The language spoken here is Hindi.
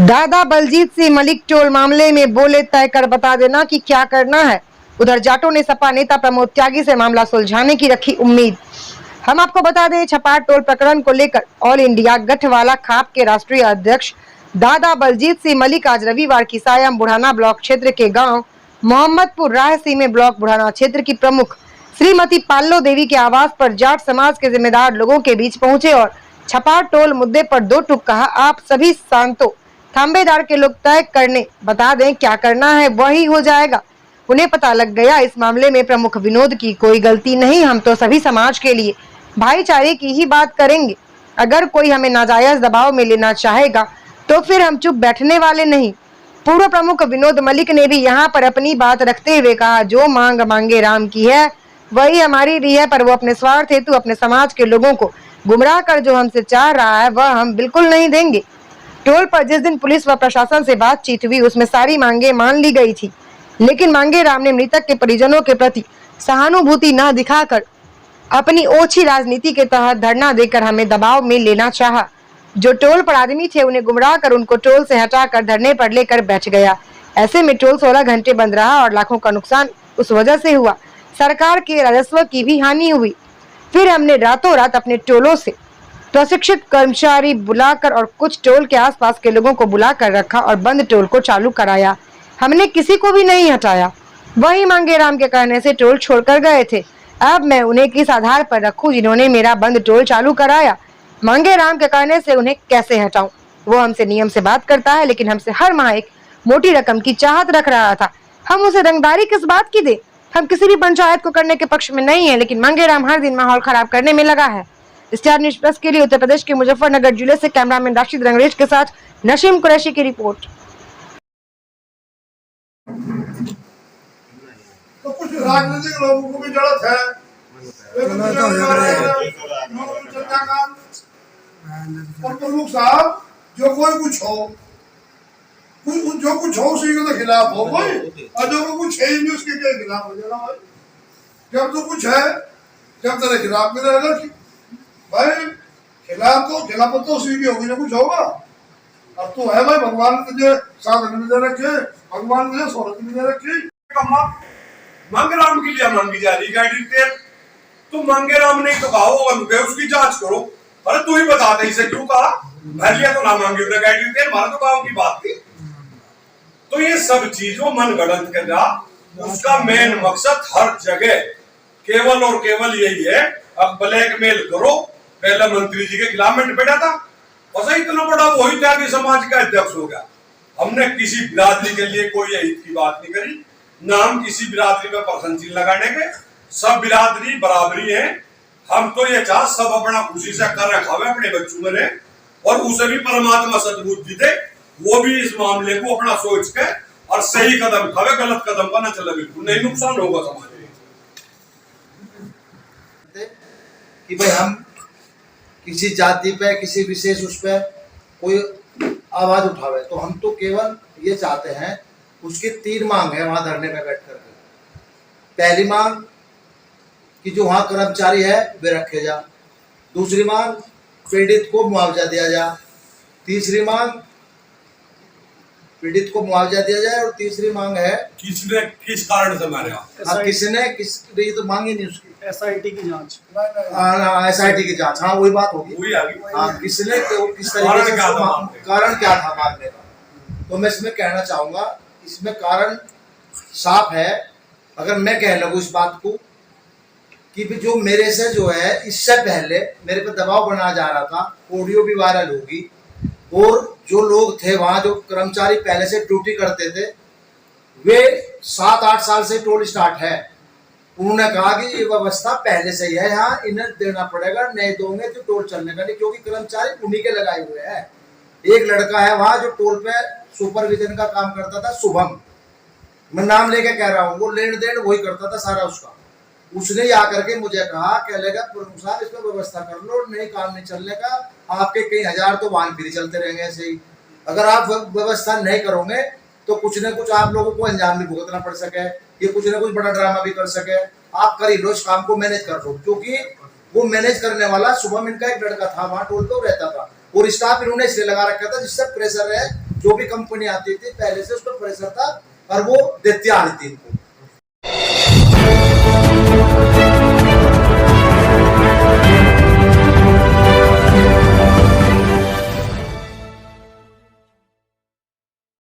दादा बलजीत सिंह मलिक टोल मामले में बोले, तय कर बता देना कि क्या करना है। उधर जाटों ने सपा नेता प्रमोद त्यागी से मामला सुलझाने की रखी उम्मीद। हम आपको बता दें, छपार टोल प्रकरण को लेकर ऑल इंडिया गठवाला खाप के राष्ट्रीय अध्यक्ष दादा बलजीत सिंह मलिक आज रविवार की सायं बुढ़ाना ब्लॉक क्षेत्र के गांव मोहम्मदपुर रायसीमे ब्लॉक बुढ़ाना क्षेत्र की प्रमुख श्रीमती पाल्लो देवी के आवास पर जाट समाज के जिम्मेदार लोगों के बीच पहुंचे और छपार टोल मुद्दे पर दो टूक कहा। आप सभी शांतो थांबेदार के लोग तय करने बता दें, क्या करना है वही हो जाएगा। उन्हें पता लग गया इस मामले में प्रमुख विनोद की कोई गलती नहीं। हम तो सभी समाज के लिए भाईचारे की ही बात करेंगे। अगर कोई हमें नाजायज दबाव में लेना चाहेगा तो फिर हम चुप बैठने वाले नहीं। पूर्व प्रमुख विनोद मलिक ने भी यहाँ पर अपनी बात रखते हुए कहा, जो मांग मांगे राम की है वही हमारी भी है, पर वो अपने स्वार्थ हेतु अपने समाज के लोगों को गुमराह कर जो हमसे चाह रहा है वह हम बिल्कुल नहीं देंगे। टोल पर जिस दिन पुलिस व प्रशासन से बातचीत हुई उसमें सारी मांगे मान ली गई थी, लेकिन मांगे राम ने मृतक के परिजनों के प्रति सहानुभूति न दिखाकर अपनी ओछी राजनीति के तहत धरना देकर हमें दबाव में लेना चाहा। जो टोल पर आदमी थे उन्हें गुमराह कर उनको टोल से हटाकर धरने पर लेकर बैठ गया। ऐसे में टोल 16 घंटे बंद रहा और लाखों का नुकसान उस वजह से हुआ। सरकार के राजस्व की भी हानि हुई। फिर हमने रातों रात अपने टोलों से प्रशिक्षित कर्मचारी बुलाकर और कुछ टोल के आसपास के लोगों को बुलाकर रखा और बंद टोल को चालू कराया। हमने किसी को भी नहीं हटाया। वही मांगे राम के कहने से टोल छोड़कर गए थे। अब मैं उन्हें किस आधार पर रखूं जिन्होंने मेरा बंद टोल चालू कराया। मांगे राम के कहने से उन्हें कैसे हटाऊं। वो हमसे नियम से बात करता है, लेकिन हमसे हर माह एक मोटी रकम की चाहत रख रहा था। हम उसे रंगदारी किस बात की दे। हम किसी भी पंचायत को करने के पक्ष में नहीं है, लेकिन मांगे राम हर दिन माहौल खराब करने में लगा है। स्टार न्यूज़ प्लस के लिए उत्तर प्रदेश के मुजफ्फरनगर जिले से कैमरामैन राशिद रंगरेज के साथ नशीम कुरैशी की रिपोर्ट। तो कुछ राजनीतिक लोगों को भी जरूरत है। और प्रमुख साहब जो कोई कुछ हो, जो कुछ हो उसी के तो खिलाफ हो कोई, और जो कुछ है ही नहीं उसके क्या खिलाफ हो जाना भाई। जब तो कुछ है जब तेरे खिलाफ में रहेगा भाई, खिलाफ तो उसी की होगी जो कुछ होगा। अब तो है भाई, भगवान ने तुझे साधन में दे रखे, भगवान ने तुझे शोहरत में दे रखी। मांगे राम के लिए मांगी जा रही गाड़ी तेल, तुम मांगे राम ने तो कहा होगा उसकी जांच करो। अरे तू ही बता दे इसे क्यों कहा, भैया तो ना मांगी उन्हें गाड़ी तेल, हमारा तो गाँव की बात थी। तो ये सब चीजों मन गढ़ंत कर रहा, उसका मेन मकसद हर जगह केवल और केवल यही है, अब ब्लैकमेल करो। पहले मंत्री जी के खिलाफ में बैठा था और सही इतना बड़ा वही त्यागी समाज का अध्यक्ष हो गया। हमने किसी बिरादरी के लिए कोई हित की बात नहीं करी, ना हम किसी बिरादरी में परसनचीन लगाने के। सब बिरादरी बराबरी है। हम तो ये चाह सब अपना खुशी से कर रखावे अपने बच्चों में रहे, और उसे भी परमात्मा सद्बुद्धि दे, वो भी इस मामले को अपना सोच के और सही कदम उठावे, गलत कदम पर न चले, बिल्कुल नहीं नुकसान होगा समाज कि भाई हम किसी जाति पे किसी विशेष उस पे कोई आवाज उठावे। तो हम तो केवल ये चाहते हैं, उसकी 3 मांग है वहां धरने पे बैठ करके। पहली मांग कि जो वहां कर्मचारी है वे रखे जा। दूसरी मांग पीड़ित को मुआवजा दिया जा। तीसरी मांग पीड़ित को मुआवजा दिया जाए। और तीसरी मांग है किसने किस कारण से मारे, किसने किस, ये तो मांग ही नहीं उसकी, एसआईटी की जांच। एसआईटी की जांच, हाँ वही बात होगी। हाँ, किसने किस तरीके से कारण क्या था मारने का। तो मैं इसमें कहना चाहूंगा, इसमें कारण साफ है। अगर मैं कह लगूं इस बात को कि जो मेरे से जो है इससे पहले मेरे पे दबाव बनाया जा रहा था, ऑडियो भी वायरल होगी, और जो लोग थे वहां जो कर्मचारी पहले से ड्यूटी करते थे, वे 7-8 साल से टोल स्टार्ट है। उन्होंने कहा कि ये व्यवस्था पहले से ही है, यहाँ इन्हें देना पड़ेगा, नहीं दोगे तो टोल चलने का नहीं, क्योंकि कर्मचारी उन्हीं के लगाए हुए हैं। एक लड़का है वहां जो टोल पे सुपरविजन का काम करता था, शुभम, मैं नाम लेके कह रहा हूँ, वो लेन देन वही करता था सारा उसका। उसने ही आकर के मुझे कहा, कह लेगा प्रमुख साहब इसमें व्यवस्था कर लो, नहीं काम नहीं चलने का, आपके कई हजार तो वाहन फ्री चलते रहेंगे ऐसे ही। अगर आप व्यवस्था नहीं करोगे तो कुछ न कुछ आप लोगों को अंजाम भी भुगतना पड़ सके, ये कुछ न कुछ बड़ा ड्रामा भी कर सके। आप कर ही लो, इस काम को मैनेज कर लो, क्योंकि वो मैनेज करने वाला शुभम इनका एक लड़का था, वहां टोल पे रहता था, और स्टाफ इन्होंने इसलिए लगा रखा था जिससे प्रेशर है जो भी कंपनी आती थी पहले से उस पर प्रेशर था और वो देती आ रही थी इनको।